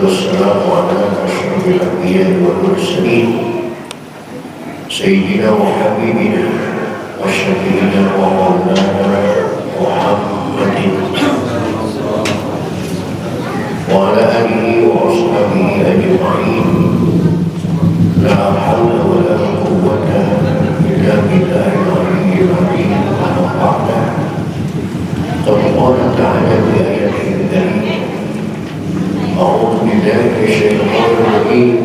والسلام على أشرف الأنبياء والمرسلين سيدنا وحبيبنا وشفيعنا ومولانا محمد وعلى آله وأصحابه أجمعين. لا حول ولا قوة إلا بالله العلي العظيم. أما بعد، قد قال تعالى في آياته الكريمة: أعوذ بالله من الشيطان الرجيم.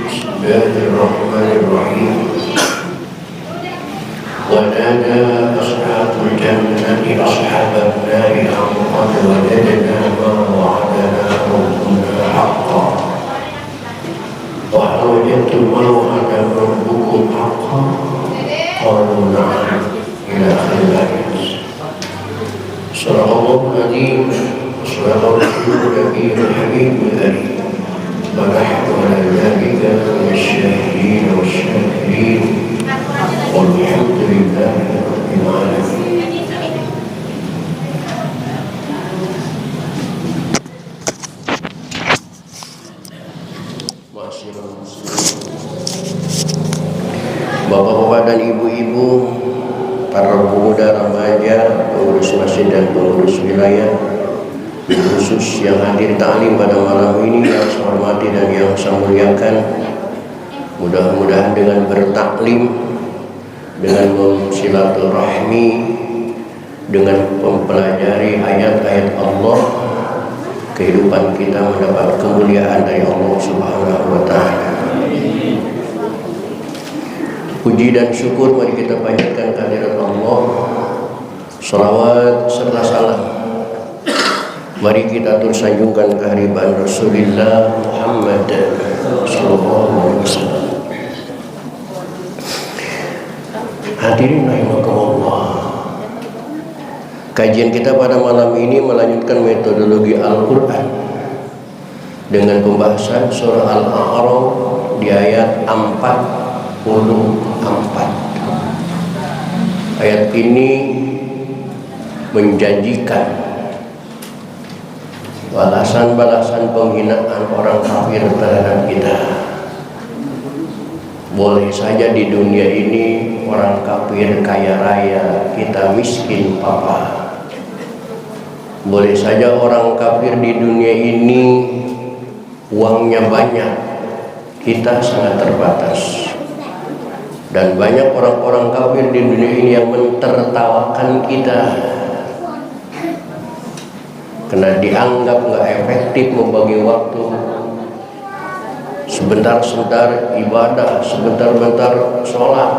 بسم الله الرحمن الرحيم. ونادى أصحاب الجنة أصحاب النار أن قد وجدنا ما وعدنا ربنا حقا وهل وجدتم ما وعد ربكم حقا قالوا نعم إلى آخر الآيات. صدق الله العظيم وصدق رسوله النبي الحبيب الكريم ونحن على ذلك من الشاهدين والشاكرين والحمد لله رب العالمين. Bapak-bapak dan ibu-ibu, para pemuda remaja, pengurus masjid dan pengurus wilayah, khusus yang hadir ta'lim pada malam ini yang saya hormati dan yang saya muliakan, mudah-mudahan dengan bertaklim, dengan silaturahmi, dengan mempelajari ayat-ayat Allah, kehidupan kita mendapat kemuliaan dari Allah Subhanahu wa Ta'ala. Puji dan syukur mari kita panjatkan kehadirat Allah. Salawat serta salam mari kita tersanjungkan kehadiran Rasulullah Muhammad sallallahu alaihi wasallam. Hadirin rahimakumullah. Kajian kita pada malam ini melanjutkan metodologi Al-Qur'an dengan pembahasan surah Al-A'raf di ayat 44. Ayat ini menjanjikan balasan-balasan penghinaan orang kafir terhadap kita. Boleh saja di dunia ini orang kafir kaya raya, kita miskin papa. Boleh saja orang kafir di dunia ini uangnya banyak, kita sangat terbatas. Dan banyak orang-orang kafir di dunia ini yang mentertawakan kita karena dianggap nggak efektif membagi waktu. Sebentar-sebentar ibadah, sebentar-bentar sholat.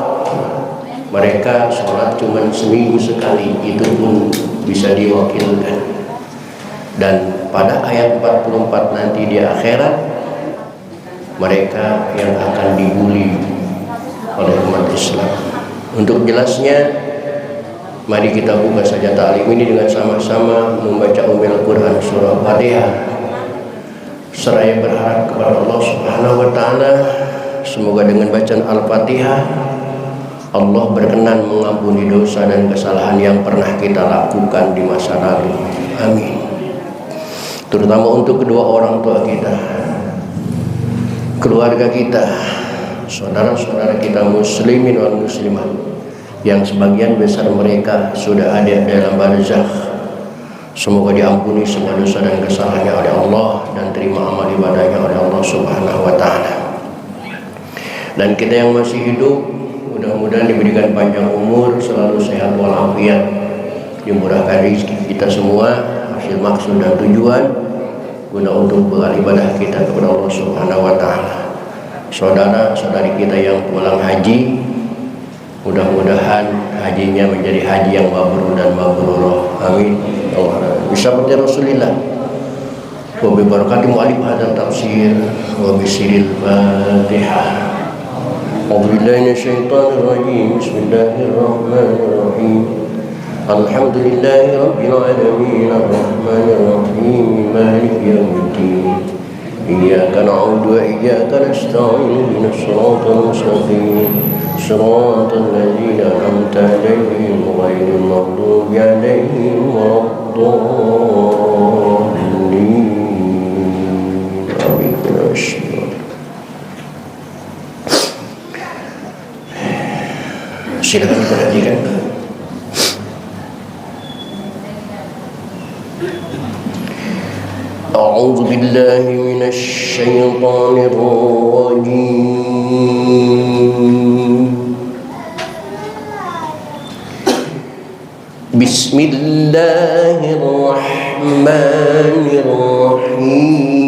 Mereka sholat cuma seminggu sekali, itu pun bisa diwakilkan. Dan pada ayat 44 nanti di akhirat, mereka yang akan dibuli oleh umat Islam. Untuk jelasnya, mari kita buka saja ta'lim ini dengan sama-sama membaca Ummul Quran surah Fatihah. Seraya berharap kepada Allah Subhanahu wa Ta'ala, semoga dengan bacaan Al-Fatihah Allah berkenan mengampuni dosa dan kesalahan yang pernah kita lakukan di masa lalu. Amin. Terutama untuk kedua orang tua kita, keluarga kita, saudara-saudara kita muslimin wal muslimat yang sebagian besar mereka sudah ada dalam barzakh. Semoga diampuni semua dosa dan kesalahannya oleh Allah dan terima amal ibadahnya oleh Allah Subhanahu wa Ta'ala. Dan kita yang masih hidup, mudah-mudahan diberikan panjang umur, selalu sehat walafiat, dimurahkan rezeki kita semua, hasil maksud dan tujuan guna untuk beribadah kita kepada Allah Subhanahu wa Ta'ala. Saudara-saudari kita yang pulang haji, mudah-mudahan hajinya menjadi haji yang mabrur dan mabrurah. Amin. Bisa baca Rasulullah. Wa bi barakati mu'alif hadzal tafsir wa bi sirril Fatihah. A'udzu billahi minasyaitonir rajim. Bismillahirrahmanirrahim. Alhamdulillahi rabbil alamin arrahmanir rahim maliki yaumiddin. Iyyaka na'budu wa iyyaka nasta'in ihdinas siratal mustaqim siratal ladzina an'amta 'alaihim ghairil maghdubi 'alaihim waladdallin. Amin. Silakan diperhatikan. A'udzu billahi minasy syaithanir rajim. Bismillahirrahmanirrahim.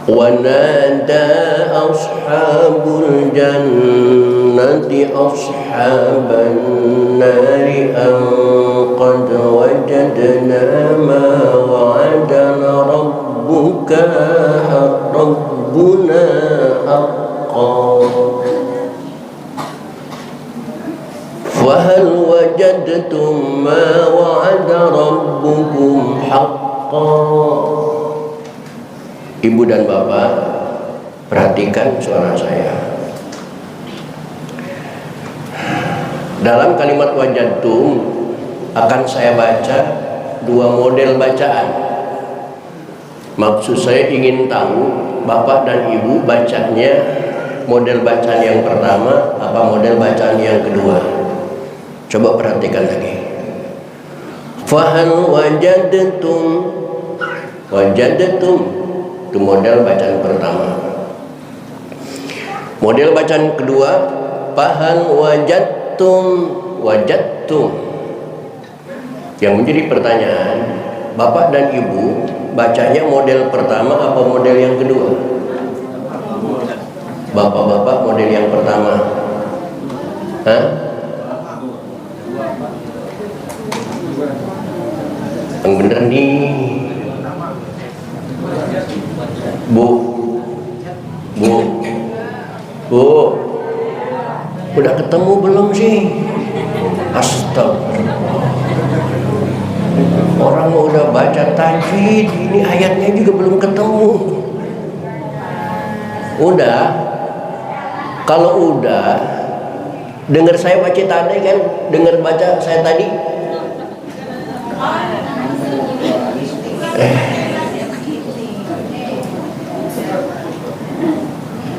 Wa nada ashabul jannati ashaban nari an qad wajadna ma wa'adana rabbuka rabbuna haqqan. وهل وجدتم ما وعد ربكم حقا. Ibu dan bapak, perhatikan suara saya. Dalam kalimat wajadtum akan saya baca dua model bacaan. Maksud saya ingin tahu bapak dan ibu bacanya model bacaan yang pertama apa model bacaan yang kedua. Coba perhatikan lagi. Fahal wajadtum, wajadtum itu model bacaan pertama. Model bacaan kedua, fahal wajadtum, wajadtum. Yang menjadi pertanyaan, bapak dan ibu bacanya model pertama apa model yang kedua? Bapak-bapak model yang pertama. Hah? Yang bener nih, Bu, udah ketemu belum sih? Astagfirullah. Orang udah baca tajwid, ini ayatnya juga belum ketemu. Udah, kalau udah, dengar saya baca tadi kan, dengar baca saya tadi.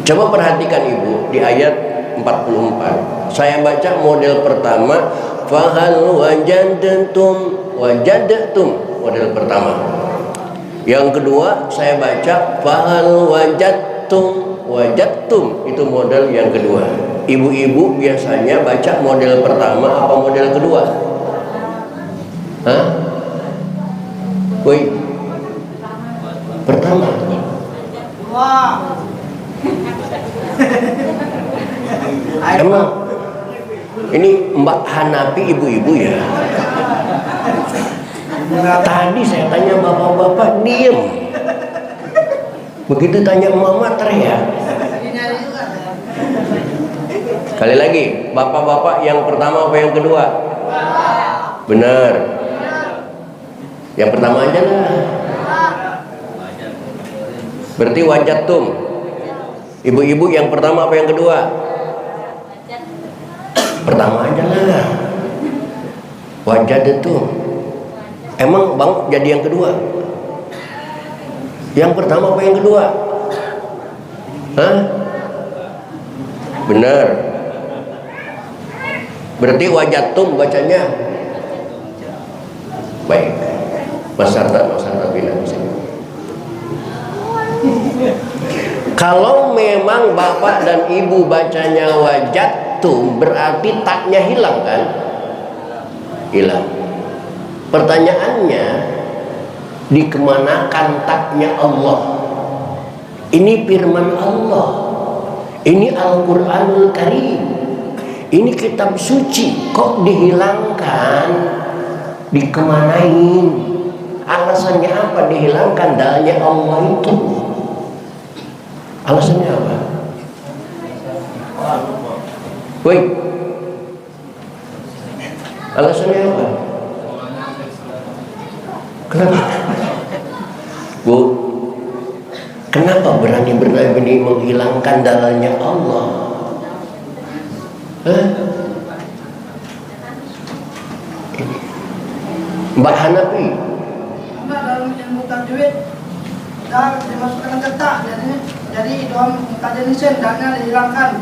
Coba perhatikan ibu di ayat 44. Saya baca model pertama, fahal wajadtum, wajadtum model pertama. Yang kedua saya baca fahal wajadtum, wajadtum itu model yang kedua. Ibu-ibu biasanya baca model pertama apa model kedua? Hah? Woi, pertama. Wah. Emang ini Mbak Hanapi ibu-ibu ya? Tadi saya tanya bapak-bapak diem. Begitu tanya mama teriak. Sekali lagi, bapak-bapak yang pertama apa yang kedua? Benar. Yang pertama aja lah. Berarti wajadtum. Ibu-ibu yang pertama apa yang kedua? Pertama aja lah. Wajadtum. Emang bang jadi yang kedua? Yang pertama apa yang kedua? Hah? Benar. Berarti wajadtum bacanya. Baik. Mas Sarta bilang sini. Kalau memang bapak dan ibu bacanya wajadtum, berarti taknya hilang kan? Hilang. Pertanyaannya, dikemanakan taknya Allah? Ini firman Allah. Ini Al-Quranul Karim. Ini kitab suci. Kok dihilangkan? Dikemanain? Alasannya apa dihilangkan dalnya Allah itu? Alasannya apa? Woi, alasannya apa? Kenapa? Bu, kenapa berani-berani menghilangkan dalamnya Allah? Hah? Mbak Hanafi, Mbak dalam ilmu tajwid dan dimasukkan cetak, Jadi idgham mutajannisin dalnya dihilangkan.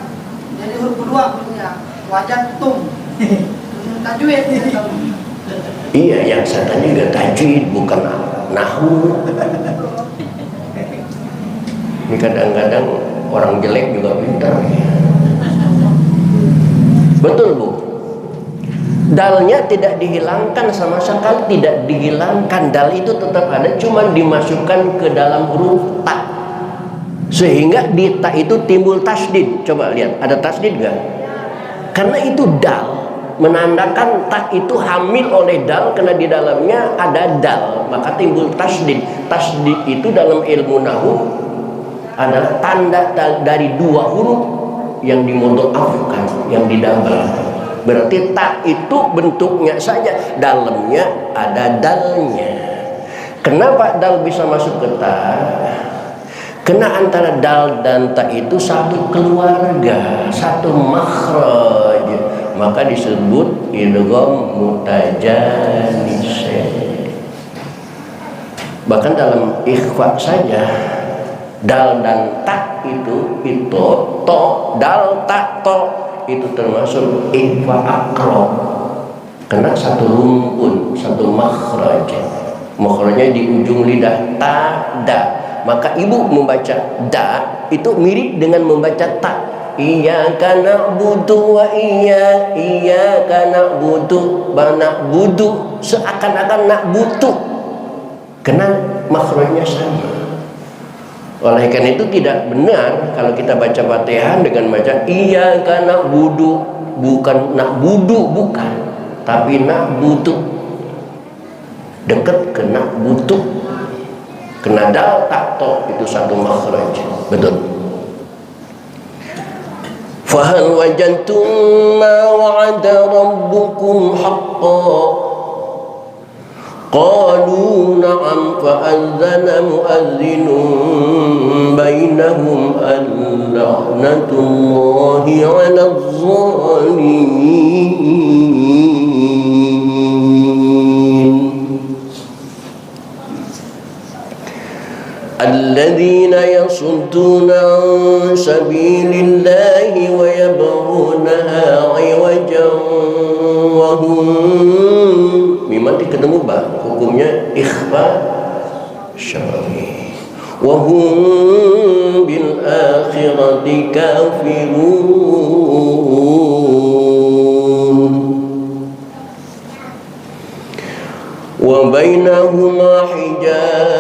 Jadi huruf kedua bunyinya wajadtum. Tajwid ya. Iya, yang saya tanya juga tajwid, bukan nahwu. Ini kadang-kadang orang jelek juga pintar. Betul Bu. Dalnya tidak dihilangkan sama sekali, tidak dihilangkan. Dal itu tetap ada, cuma dimasukkan ke dalam huruf ta. Sehingga di ta itu timbul tasdid. Coba lihat, ada tasdid gak? Karena itu dal, menandakan ta itu hamil oleh dal, karena di dalamnya ada dal, maka timbul tasdid. Tasdid itu dalam ilmu nahwu adalah tanda dari dua huruf yang dimudha'afkan, yang didabel. Berarti ta itu bentuknya saja, dalamnya ada dalnya. Kenapa dal bisa masuk ke ta? Karena antara dal dan ta itu satu keluarga, satu makhraj, maka disebut idgham mutajannis. Bahkan dalam ikhfa saja, dal dan ta itu to, dal ta to itu termasuk ikhfa aqrab. Karena satu rumpun, satu makhraj. Makhrajnya di ujung lidah, ta da. Maka ibu membaca da itu mirip dengan membaca ta. Iyyaka na'budu wa iyyaka na'budu wa na'budu, seakan-akan na'budu. Karena makhrajnya sama. Oleh karena itu tidak benar kalau kita baca Fatihah dengan baca iyyaka na'budu, bukan na'budu, bukan, tapi na'budu. Dekat ke na'budu. Kena dal tak to itu satu makhraj. Betul. Fahal wajadtum ma wa'ada rabbukum haqqan qalu na'am fa'adzana mu'adzinun bainahum an-la'natullahi 'alal zalimin alladzina yasudduna 'an sabilillahi wa yabghunaha 'iwajan wa hum mimati ketemu ba hukumnya ikhfa syar'i wa hum bil akhirati kafirun wa bainahuma hijab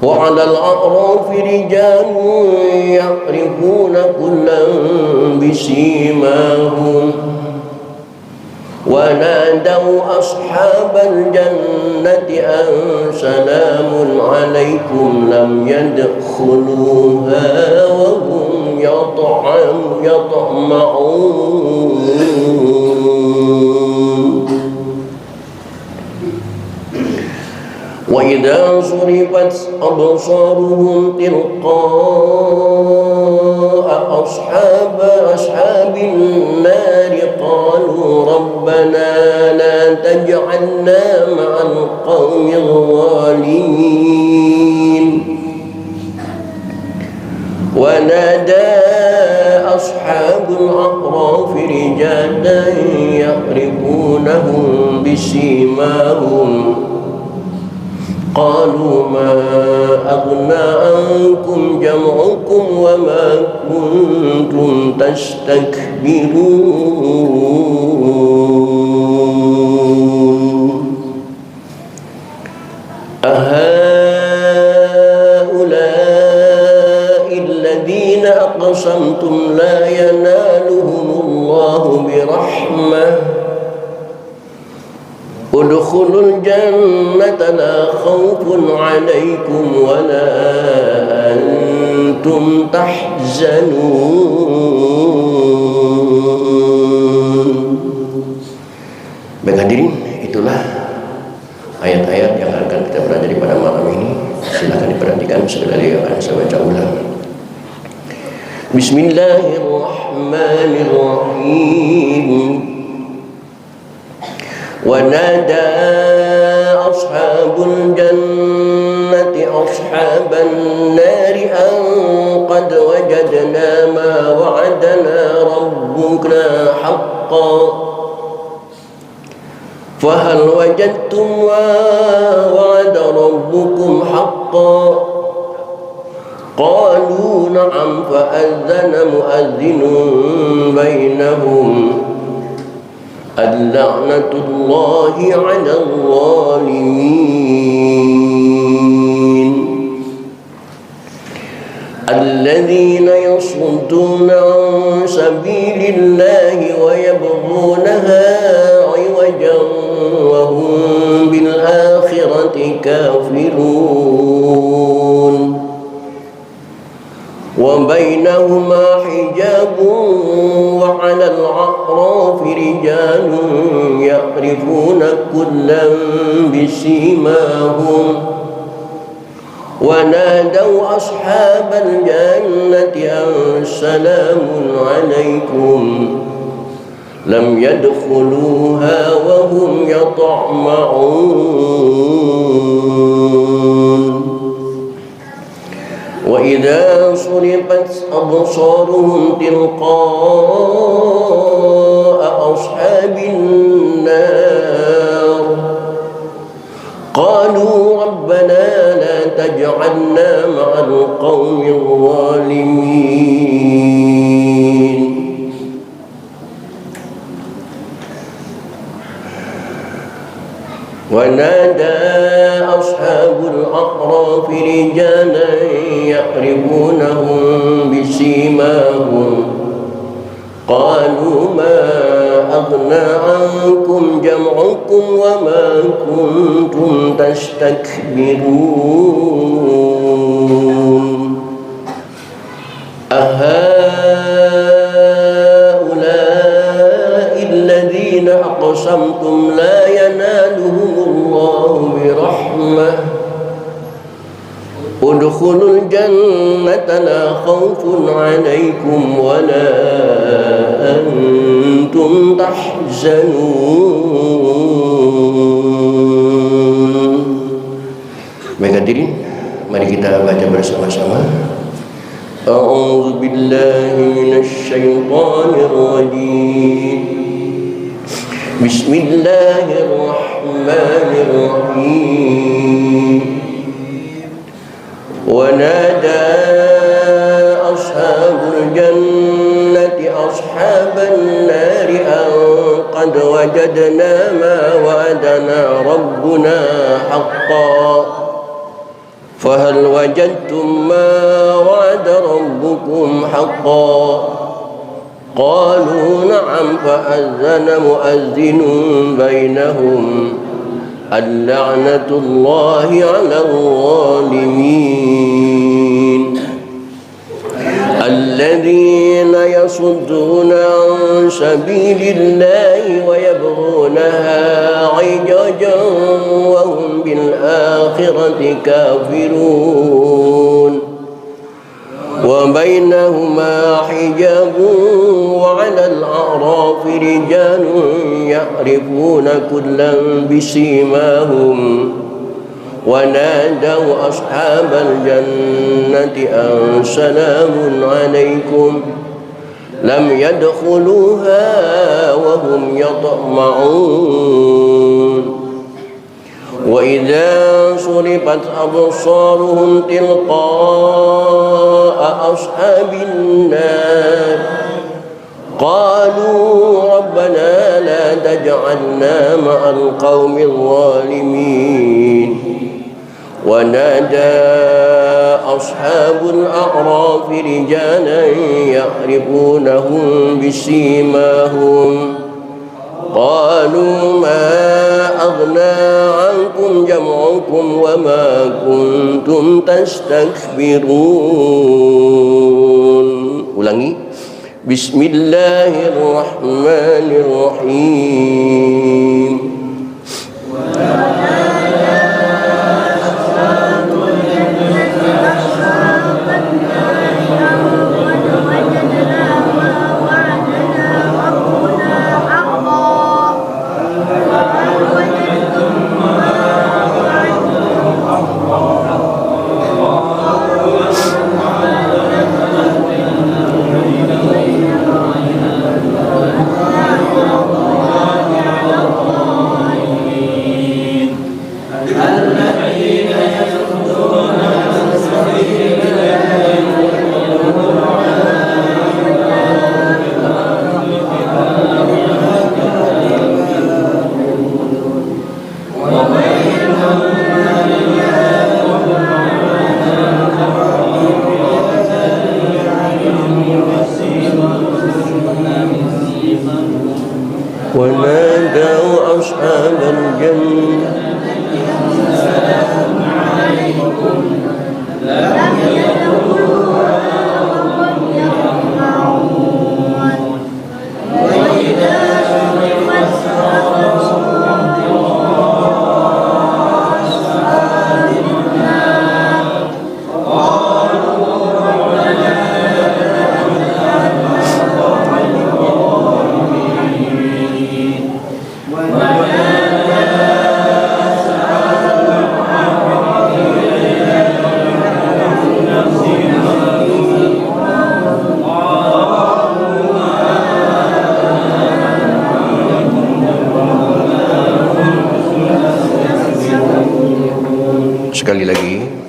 wa 'alal a'rafi rijalun ya'rifuna kullan bisimahum ونادوا أصحاب الجنة أن سلام عليكم لم يدخلوها وهم يطمعون وإذا صرفت أبصارهم تلقاء أصحاب النار قالوا ربنا لا تجعلنا مع القوم الظالمين ونادى أصحاب الأعراف رجالا يعرفونهم بسيماهم قالوا ما أغنى عنكم جمعكم وما كنتم تستكبرون أهؤلاء الذين أقسمتم لا ينالهم الله برحمة ادخلوا الجنة لا خوف عليكم ولا أنتم تحزنون. Baik hadirin, itulah ayat-ayat yang akan kita pelajari pada malam ini. Silakan diperhatikan sekali akan saya baca ulang. Bismillahirrahmanirrahim. ونادى أصحاب الجنة أصحاب النار أن قد وجدنا ما وعدنا ربنا حقا فهل وجدتم ما وعد ربكم حقا قالوا نعم فأذن مؤذن بينهم اللعنة الله على الظالمين الذين يصدون عن سبيل الله ويبغونها عوجا وهم بالآخرة كافرون وبينهما حجاب وعلى الأعراف رجال يعرفون كلا بسيماهم ونادوا أصحاب الجنة أن سلام عليكم لم يدخلوها وهم يطمعون وإذا صرفت أبصارهم تلقاء أصحاب النار قالوا ربنا لا تجعلنا مع القوم الظالمين ونادى أصحاب الأعراف رجالا يعرفونهم بسيماهم قالوا ما أغنى عنكم جمعكم وما كنتم تستكبرون أهؤلاء الذين أقسمتم لا ينالهم الله برحمة ادخلوا الجنة لا خوف عليكم ولا أنتم تحزنون. Baik hadirin, mari kita baca bersama-sama. A'udzu billahi minasy syaithanir rajim. Bismillahirrahmanirrahim. ونادى أصحاب الجنة أصحاب النار أن قد وجدنا ما وعدنا ربنا حقا فهل وجدتم ما وعد ربكم حقا قالوا نعم فأذن مؤذن بينهم اللعنة الله على الظالمين الذين يصدون عن سبيل الله ويبغونها عوجا وهم بالآخرة كافرون وبينهما حجاب وعلى الأعراف رجال يعرفون كلا بسيماهم ونادوا أصحاب الجنة أن سلام عليكم لم يدخلوها وهم يطمعون وإذا صرفت أبصارهم تلقاء أصحاب النار قالوا ربنا لا تجعلنا مع القوم الظالمين ونادى أصحاب الأعراف رجالا يعرفونهم بسيماهم قالوا ما أغنى عنكم جمعكم وما كنتم تستكبرون. Ulangi. Bismillahirrahmanirrahim. ونادوا أصحاب الجنة sekali lagi.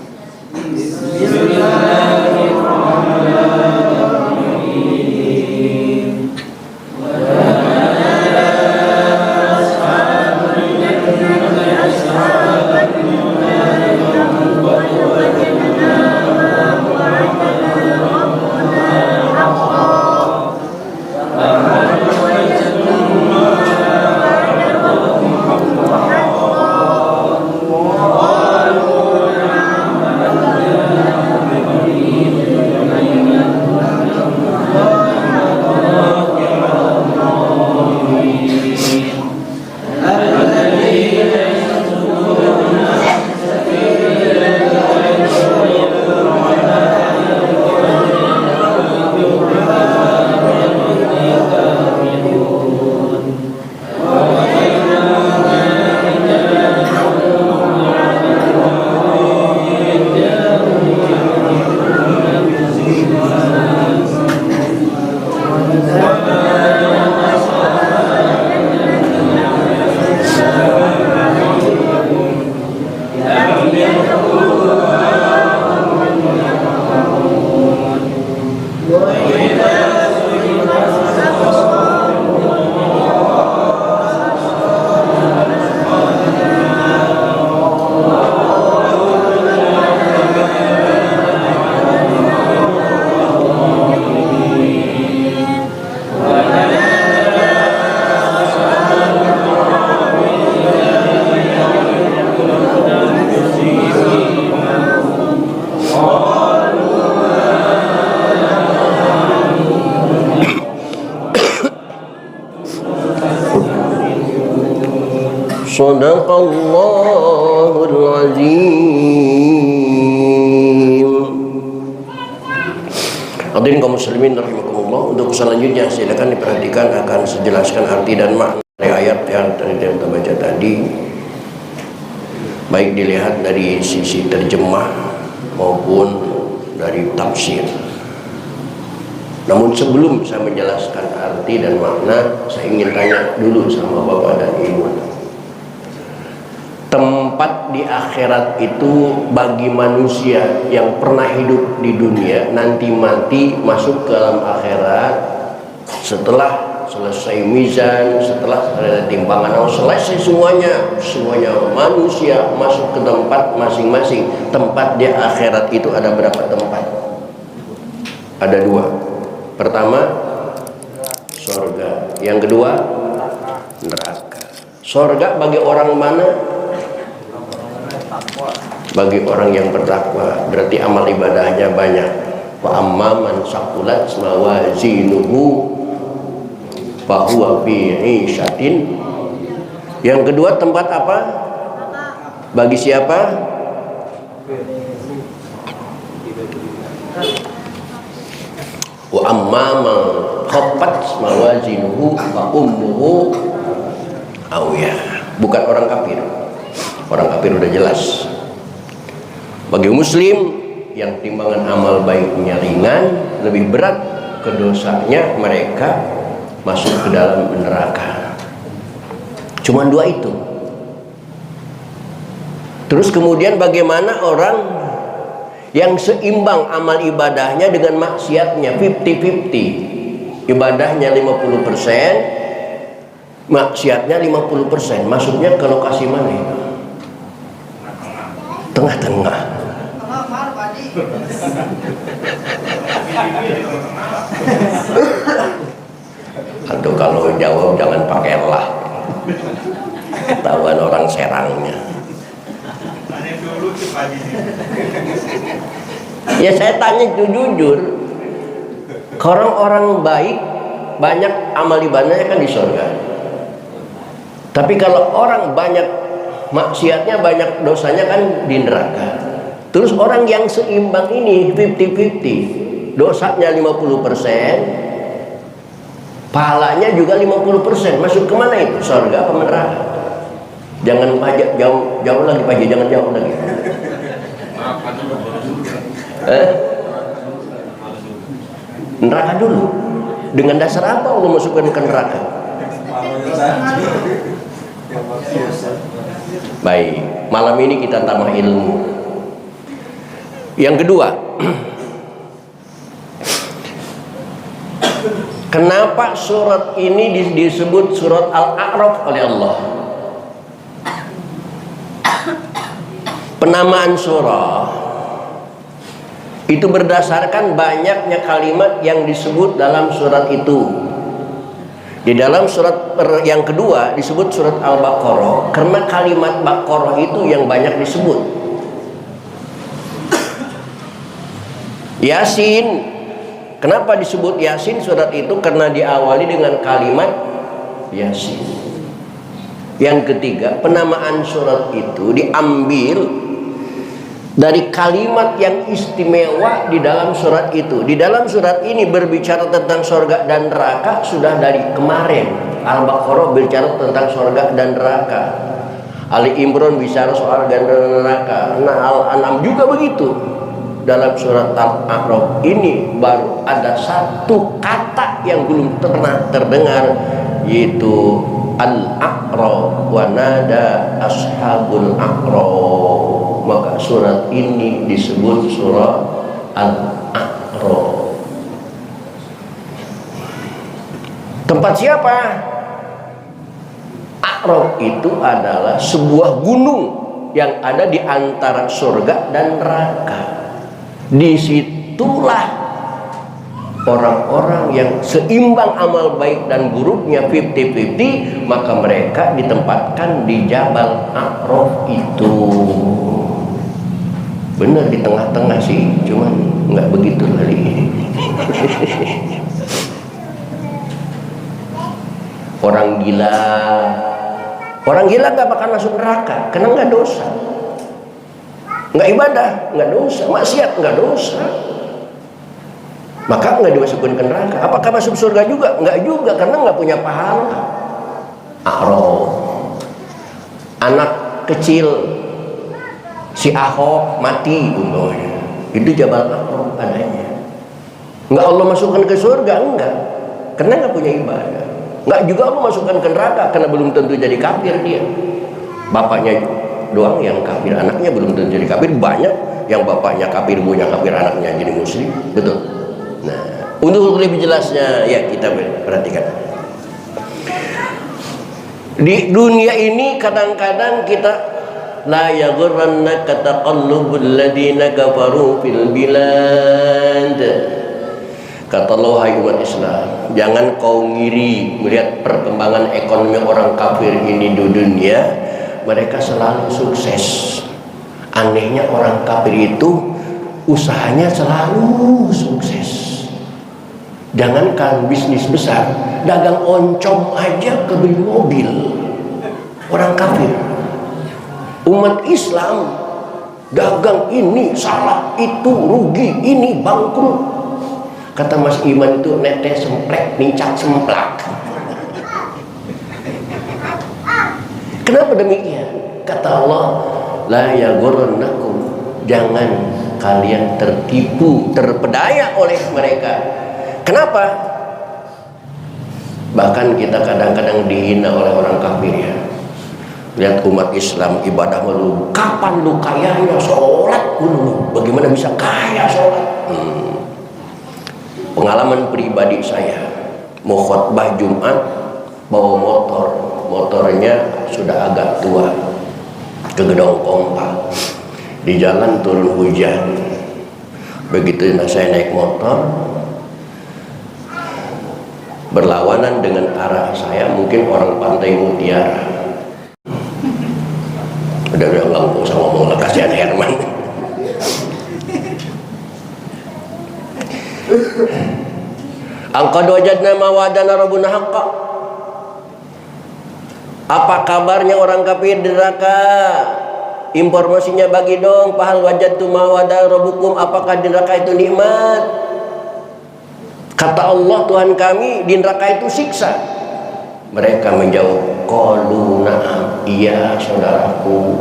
Sadaqallahul azim. Hadirin kaum muslimin rahimakumullah, untuk selanjutnya silakan diperhatikan, akan saya jelaskan arti dan makna ayat yang tadi kita baca tadi, baik dilihat dari sisi terjemah maupun dari tafsir. Namun sebelum saya menjelaskan arti dan makna, saya ingin tanya dulu sama Bapak dan Ibu. Tempat di akhirat itu bagi manusia yang pernah hidup di dunia, nanti mati masuk ke dalam akhirat, setelah selesai mizan, setelah ada timbangan, selesai semuanya manusia masuk ke tempat masing-masing. Tempat di akhirat itu ada berapa tempat? Ada dua. Pertama, surga. Yang kedua, neraka. Surga bagi orang mana? Bagi orang yang bertakwa, berarti amal ibadahnya banyak. Wa amma man saqulat mawazinuhu fa huwa fi 'ishatin. Yang kedua tempat apa? Bagi siapa? Wa amma man khaffat mawazinuhu fa ummuhu awiyah. Bukan orang kafir. Orang kafir udah jelas. Bagi muslim yang timbangan amal baiknya ringan, lebih berat kedosanya, mereka masuk ke dalam neraka. Cuman dua itu. Terus kemudian bagaimana orang yang seimbang amal ibadahnya dengan maksiatnya, 50-50. Ibadahnya 50%, maksiatnya 50%. Masuknya ke lokasi mana itu? Tengah-tengah. Tuh kalau jawab jangan pakai lah. Tahuan orang Serangnya. Ya saya tanya itu jujur. Orang-orang baik banyak amal ibadahnya kan di surga. Tapi kalau orang banyak maksiatnya, banyak dosanya kan di neraka. Terus orang yang seimbang ini 50-50, dosanya 50%, pahalanya juga 50%. Masuk kemana itu? Surga apa neraka? Jangan pajak jauh lagi Pak, jangan jauh lagi. Neraka dulu. Dengan dasar apa Allah masukkan ke neraka? Baik, malam ini kita tambah ilmu. Yang kedua, kenapa surat ini disebut surat Al-A'raf oleh Allah? Penamaan surah itu berdasarkan banyaknya kalimat yang disebut dalam surat itu. Di dalam surat yang kedua disebut surat Al-Baqarah karena kalimat Baqarah itu yang banyak disebut. Yasin, kenapa disebut Yasin surat itu? Karena diawali dengan kalimat Yasin. Yang ketiga, penamaan surat itu diambil dari kalimat yang istimewa di dalam surat itu. Di dalam surat ini berbicara tentang surga dan neraka sudah dari kemarin. Al-Baqarah berbicara tentang surga dan neraka. Ali Imran bicara soal surga dan neraka. Nah, Al-An'am juga begitu. Dalam surat Al-A'raf ini baru ada satu kata yang belum pernah terdengar, yaitu Al-A'raf wa nada ashabul A'raf. Maka surat ini disebut surat Al-A'raf. Tempat siapa? A'raf itu adalah sebuah gunung yang ada di antara surga dan neraka. Disitulah orang-orang yang seimbang amal baik dan buruknya 50-50, maka mereka ditempatkan di Jabal A'raf itu. Benar di tengah-tengah sih, cuman nggak begitu kali. Orang gila nggak bakal masuk neraka karena nggak dosa, nggak ibadah, nggak dosa, maksiat nggak dosa, maka nggak dimasukkan ke neraka. Apakah masuk surga juga? Nggak juga, karena nggak punya pahala. A'raf, anak kecil si Ahok mati umpamanya, itu Jabal A'raf adanya. Nggak Allah masukkan ke surga, enggak, karena nggak punya ibadah. Nggak juga Allah masukkan ke neraka karena belum tentu jadi kafir dia. Bapaknya doang yang kafir, anaknya belum tentu jadi kafir. Banyak yang bapaknya kafir, ibunya kafir, anaknya jadi muslim. Betul. Nah, untuk lebih jelasnya ya kita perhatikan. Di dunia ini kadang-kadang kita la yaghurrannaka taqallubul ladina kafaru fil bilad. Kata Allah, hai umat Islam, jangan kau ngiri melihat perkembangan ekonomi orang kafir ini di dunia. Mereka selalu sukses. Anehnya orang kafir itu usahanya selalu sukses. Jangankan bisnis besar, dagang oncom aja kebeli mobil. Orang kafir. Umat Islam dagang ini salah, itu rugi, ini bangkrut. Kata Mas Iman itu nete semplek, nincak semplak. Kenapa demikian? Kata Allah, la yaghurrannakum, jangan kalian tertipu, terpedaya oleh mereka. Kenapa? Bahkan kita kadang-kadang dihina oleh orang kafir ya. Lihat umat Islam ibadah melulu. Kapan lu kayanya sholat dulu? Bagaimana bisa kaya sholat? Pengalaman pribadi saya, mau khotbah Jumat bawa motor, motornya sudah agak tua, ke Gedong Kompak. Di jalan turun hujan. Begitu saya naik motor, berlawanan dengan arah saya, mungkin orang Pantai Mutiara. Udah nggak usah ngomong lah, kasihan Herman. Angqad wajadna ma wa'adana rabbuna haqqa. Apa kabarnya orang kafir di neraka? Informasinya bagi dong. Fahal wajadtum ma wa'ada rabbukum, apakah di neraka itu nikmat? Kata Allah, Tuhan kami, di neraka itu siksa. Mereka menjawab, qalu na'am, iya saudaraku,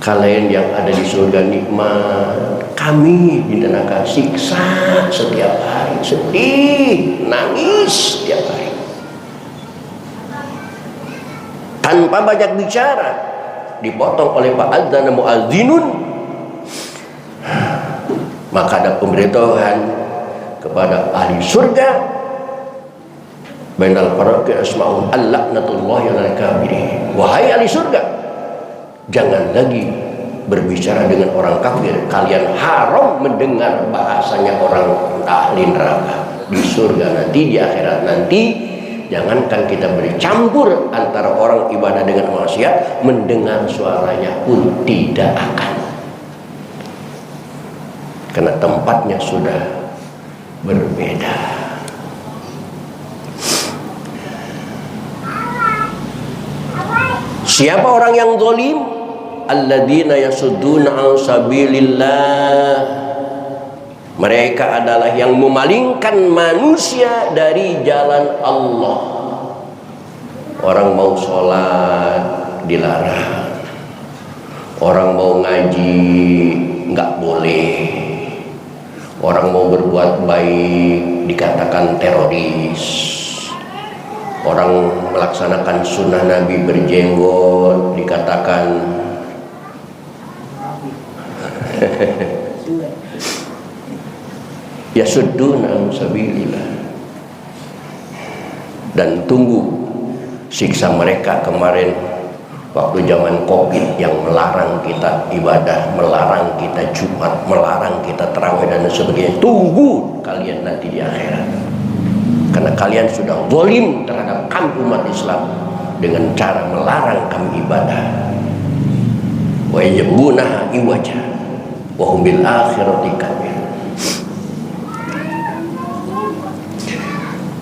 kalian yang ada di surga nikmat, kami di neraka siksa setiap hari, sedih, nangis setiap hari. Tanpa banyak bicara, dipotong oleh Pak Adzana mu'adzinun. Maka ada pemberitahuan kepada ahli surga, bainal faraqi asma'un al-la'natullahi 'alal kafirin. Wahai ahli surga, jangan lagi berbicara dengan orang kafir. Kalian haram mendengar bahasanya orang ahli neraka. Di surga nanti, di akhirat nanti, jangankan kita bercampur antara orang ibadah dengan maksiat, mendengar suaranya pun tidak akan, karena tempatnya sudah berbeda. Siapa orang yang zalim? Alladzina yasudduna an sabilillah. Mereka adalah yang memalingkan manusia dari jalan Allah. Orang mau sholat dilarang, orang mau ngaji nggak boleh, orang mau berbuat baik dikatakan teroris, orang melaksanakan sunnah Nabi berjenggot dikatakan yasudduna sabilillah. Dan tunggu siksa mereka kemarin waktu zaman Covid yang melarang kita ibadah, melarang kita Jumat, melarang kita tarawih dan sebagainya. Tunggu kalian nanti di akhirat, karena kalian sudah zalim terhadap kami umat Islam dengan cara melarang kami ibadah. Wa yajbunaha iwaja wa hum bil akhirati kafirun.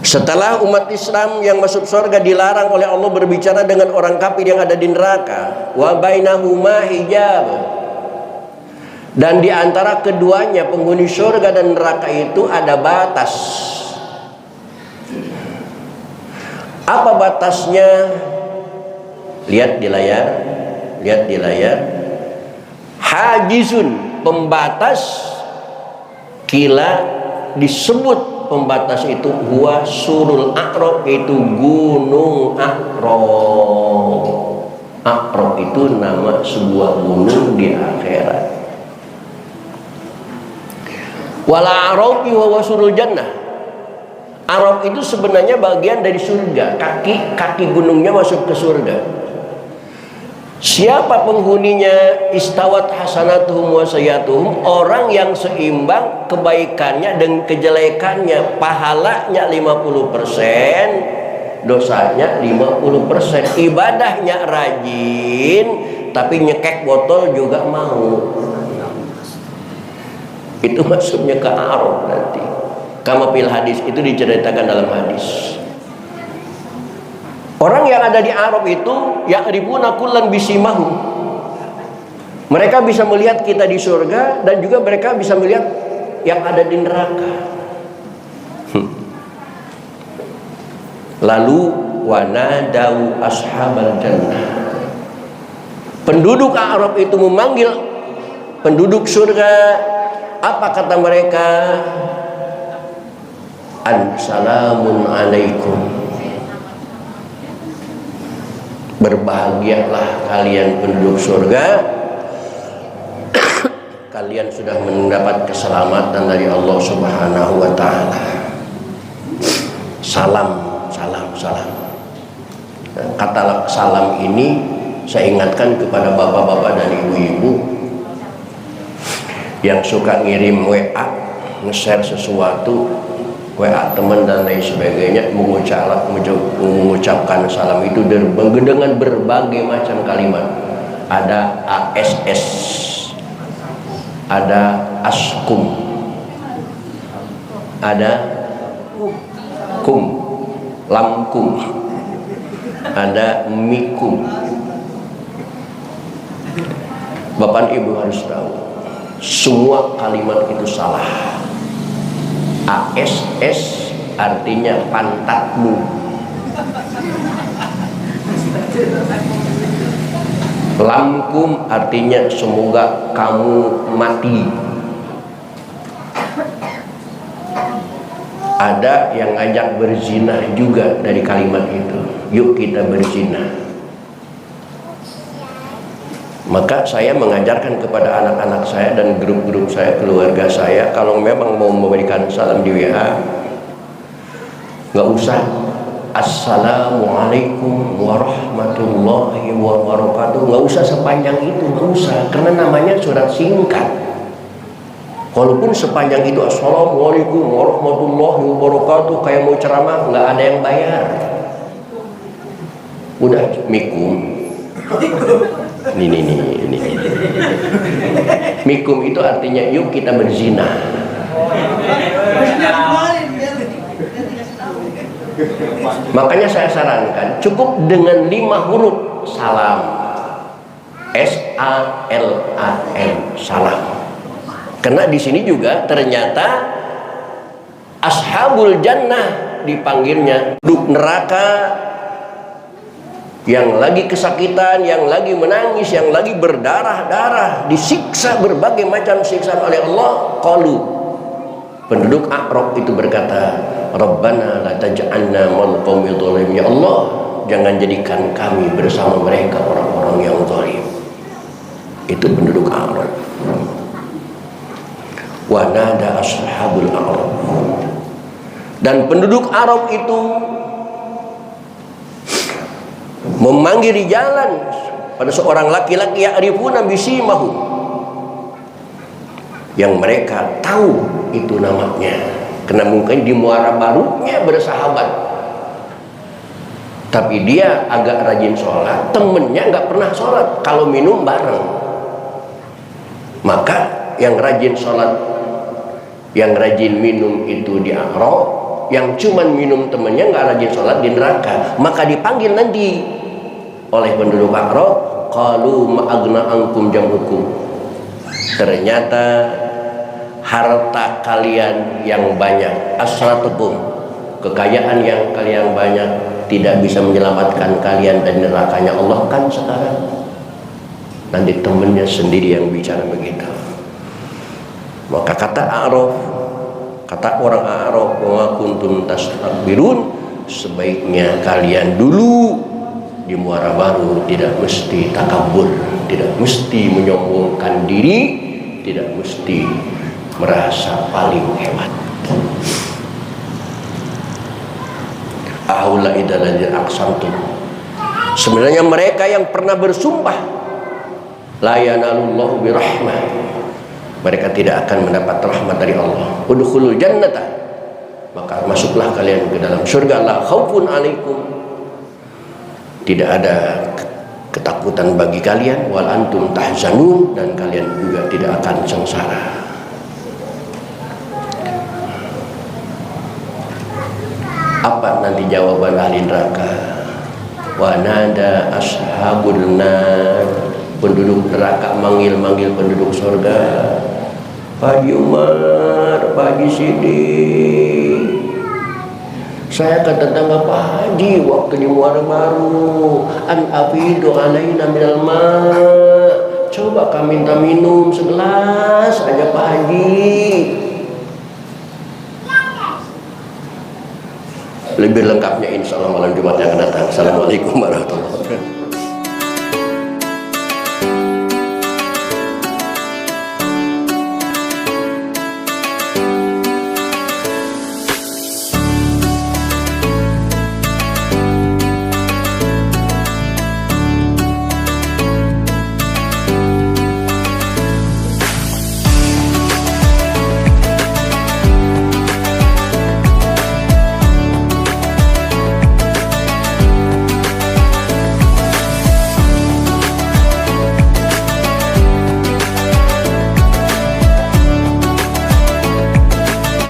Setelah umat Islam yang masuk surga dilarang oleh Allah berbicara dengan orang kafir yang ada di neraka, wa bainahuma hijab, dan di antara keduanya penghuni surga dan neraka itu ada batas. Apa batasnya? Lihat di layar, lihat di layar. Hajizun, pembatas. Kila disebut pembatas itu huwa surul a'rab, itu gunung A'rab. A'rab itu nama sebuah gunung di akhirat. Wala a'rabi wa surul jannah. Arab itu sebenarnya bagian dari surga, kaki gunungnya masuk ke surga. Siapa penghuninya? Istawat hasanatuhum wa sayyatuhum, orang yang seimbang kebaikannya dan kejelekannya. Pahalanya 50%, dosanya 50%. Ibadahnya rajin, tapi nyekek botol juga mau. Itu maksudnya ke Arab nanti. Kama fil hadis, itu diceritakan dalam hadis. Orang yang ada di Arab itu ya'rifuna kullan bisimahum. Mereka bisa melihat kita di surga dan juga mereka bisa melihat yang ada di neraka. Lalu wanadau ashabal jannah. Penduduk Arab itu memanggil penduduk surga. Apa kata mereka? Assalamun alaikum, berbahagialah kalian penduduk surga, kalian sudah mendapat keselamatan dari Allah Subhanahu wa ta'ala. Salam, salam, salam. Kata salam ini saya ingatkan kepada bapak-bapak dan ibu-ibu yang suka ngirim WA, nge-share sesuatu, WA teman dan lain sebagainya, mengucapkan salam itu dengan berbagai macam kalimat. Ada ASS, ada askum, ada kum, lamkum, ada mikum. Bapak Ibu harus tahu, semua kalimat itu salah. ASS artinya pantatmu, lamkum artinya semoga kamu mati. Ada yang ngajak berzina juga dari kalimat itu, yuk kita berzina. Maka saya mengajarkan kepada anak-anak saya dan grup-grup saya, keluarga saya, kalau memang mau memberikan salam di WA, nggak usah Assalamualaikum warahmatullahi wabarakatuh, nggak usah sepanjang itu, nggak usah, karena namanya surat singkat. Walaupun sepanjang itu Assalamualaikum warahmatullahi wabarakatuh, kayak mau ceramah, nggak ada yang bayar. Udah mikum. Ini. Mikum itu artinya yuk kita berzina. Makanya saya sarankan cukup dengan 5 huruf salam, SALAM, salam. Karena di sini juga ternyata ashabul jannah dipanggilnya penduduk neraka yang lagi kesakitan, yang lagi menangis, yang lagi berdarah-darah, disiksa berbagai macam siksaan oleh Allah. Qalu, penduduk A'raf itu berkata, Rabbana la taj'alna mal qaumil zalim. Ya Allah, jangan jadikan kami bersama mereka orang-orang yang zalim. Itu penduduk A'raf. Wa nada ashabul A'raf. Dan penduduk Arab itu memanggil di jalan pada seorang laki-laki ya'rifuna bisimahum, yang mereka tahu itu namanya, karena mungkin di Muara Barunya bersahabat, tapi dia agak rajin sholat, temennya nggak pernah sholat, kalau minum bareng. Maka yang rajin sholat, yang rajin minum itu di A'raf, yang cuman minum temennya nggak rajin sholat di neraka. Maka dipanggil nanti oleh penduduk A'raf, qalu ma'agna ankum jam'ukum. Ternyata harta kalian yang banyak, asratukum, kekayaan yang kalian banyak tidak bisa menyelamatkan kalian dari nerakanya Allah kan sekarang. Nanti temennya sendiri yang bicara begitu. Maka kata A'raf, kata orang A'raf, wa kuntum tastakbirun, sebaiknya kalian dulu di Muara Baru tidak mesti takabur, tidak mesti menyombongkan diri, tidak mesti merasa paling hebat. Aula idaladzir aqsamtum. Sebenarnya mereka yang pernah bersumpah la yanalullahu birahmah, mereka tidak akan mendapat rahmat dari Allah. Udkhulul jannata, maka masuklah kalian ke dalam surga, la khaufun alaikum, tidak ada ketakutan bagi kalian, wal antum tahzanun, dan kalian juga tidak akan sengsara. Apa nanti jawaban ahli neraka? Wa nada ashabun nar, penduduk neraka manggil-manggil penduduk surga, Pak Haji Umar, Pak Haji Sidik, saya ke tetangga Pak Haji waktu di Muara Baru, an afidu alaina minal ma', coba kami minta minum segelas aja Pak Haji. Lebih lengkapnya insya Allah malam Jumat yang akan datang. Assalamualaikum warahmatullahi wabarakatuh.